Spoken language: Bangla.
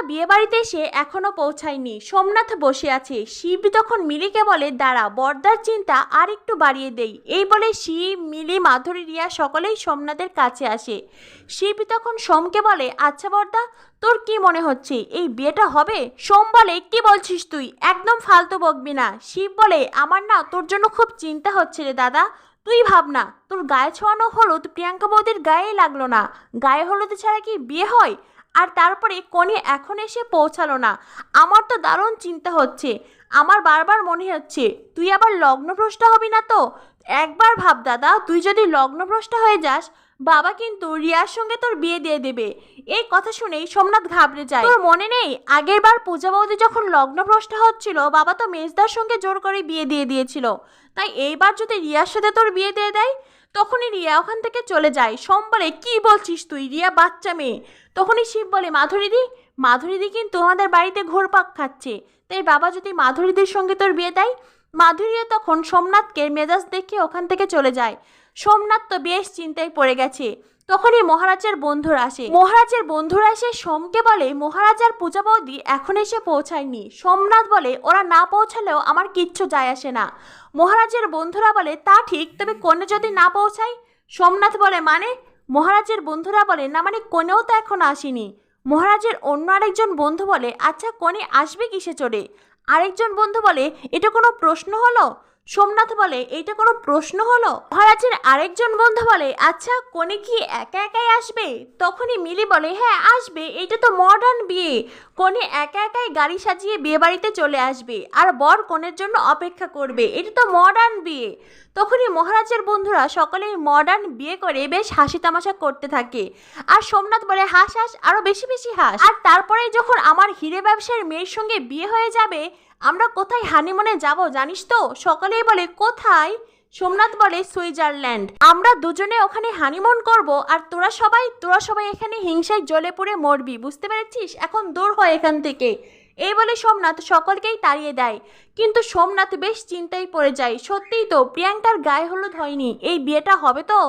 বিয়ে বাড়িতে এসে এখনো পৌঁছায়নি। সোমনাথ বসে আছে। শিব তখন মিলিকে বলে, দাঁড়া, বর্দার চিন্তা আর একটু বাড়িয়ে দেই। এই বলে শিব, মিলি, মাধুরী, রিয়া সকলেই সোমনাথের কাছে আসে। শিব তখন সোমকে বলে, আচ্ছা বর্দা, তোর কি মনে হচ্ছে এই বিয়েটা হবে? সোম বলে, কি বলছিস তুই? একদম ফালতু বকবি না। শিব বলে, আমার না তোর জন্য খুব চিন্তা হচ্ছে রে দাদা। তুই ভাব না, তোর গায়ে ছোঁয়ানো হলুদ প্রিয়াঙ্কা বৌদির গায়েই লাগলো না। গায়ে হলুদ ছাড়া কি বিয়ে হয়? আর তারপরে কনে এখন এসে পৌঁছালো না। আমার তো দারুণ চিন্তা হচ্ছে। আমার বারবার মনে হচ্ছে তুই আবার লগ্নভ্রষ্ট হবি না তো? একবার ভাব দাদা, তুই যদি লগ্নভ্রষ্ট হয়ে যাস, বাবা কিন্তু রিয়ার সঙ্গে তোর বিয়ে দিয়ে দেবে। এই কথা শুনেই সোমনাথ ঘাবড়ে যায়। তোর মনে নেই আগের বার পূজা বৌদি যখন লগ্নভ্রষ্ট হচ্ছিল, বাবা তো মেজদার সঙ্গে জোর করে বিয়ে দিয়ে দিয়েছিল। তাই এইবার যদি রিয়ার সাথে তোর বিয়ে দিয়ে দেয়, তখনই রিয়া ওখান থেকে চলে যায়। সোম বলে, কি বলছিস তুই? রিয়া বাচ্চা মেয়ে। তখনই শিব বলে, মাধুরীদি কিন্তু আমাদের বাড়িতে ঘুরপাক খাচ্ছে। তাই বাবা যদি মাধুরীদির সঙ্গে তোর বিয়ে দেয়। মাধুরীও তখন সোমনাথকে মেজাজ দেখে ওখান থেকে চলে যায়। সোমনাথ তো বেশ চিন্তায় পড়ে গেছে। তখনই মহারাজের বন্ধুরা এসে সোমকে বলে, মহারাজ আর পূজা বৌদি এখন এসে পৌঁছায়নি। সোমনাথ বলে, ওরা না পৌঁছালেও আমার কিচ্ছু যায় আসে না। মহারাজের বন্ধুরা বলে, তা ঠিক, তবে কনে যদি না পৌঁছায়? সোমনাথ বলে, মানে? মহারাজের বন্ধুরা বলে, না মানে কনেও তো এখন আসেনি। মহারাজের অন্য আরেকজন বন্ধু বলে, আচ্ছা কনে আসবে কিসে চড়ে? আরেকজন বন্ধু বলে, এটা কোনো প্রশ্ন হলো? সোমনাথ বলে, এইটা কোনো প্রশ্ন হলো? মহারাজের আরেকজন বন্ধু বলে, আচ্ছা কনে কি একা একাই আসবে? তখনই মিলি বলে, হ্যাঁ আসবে, এটা তো মডার্ন বিয়ে। কনে একা একাই গাড়ি সাজিয়ে বিয়ে বাড়িতে চলে আসবে আর বর কনের জন্য অপেক্ষা করবে। এটা তো মডার্ন বিয়ে। তখনই মহারাজের বন্ধুরা সকলেই মডার্ন বিয়ে করে বেশ হাসি তামাশা করতে থাকে। আর সোমনাথ বলে, হাস হাস, আরো বেশি বেশি হাস। আর তারপরে যখন আমার হিরে ব্যবসায়ীর মেয়ের সঙ্গে বিয়ে হয়ে যাবে, আমরা কোথায় হানিমুনে যাব জানিস তো? সকলেই বলে, কোথায়? সোমনাথ বলে, সুইজারল্যান্ড। আমরা দুজনে ওখানে হানিমুন করব আর তোরা সবাই এখানে হিংসায় জ্বলে পুড়ে মরবি, বুঝতে পেরেছিস? এখন দূর হয় এখান থেকে। এই বলে সোমনাথ সকলকেই তাড়িয়ে দেয়। কিন্তু সোমনাথ বেশ চিন্তায় পড়ে যায়। সত্যিই তো প্রিয়াঙ্কার গায়ে হলুদ হয়নি, এই বিয়েটা হবে তো?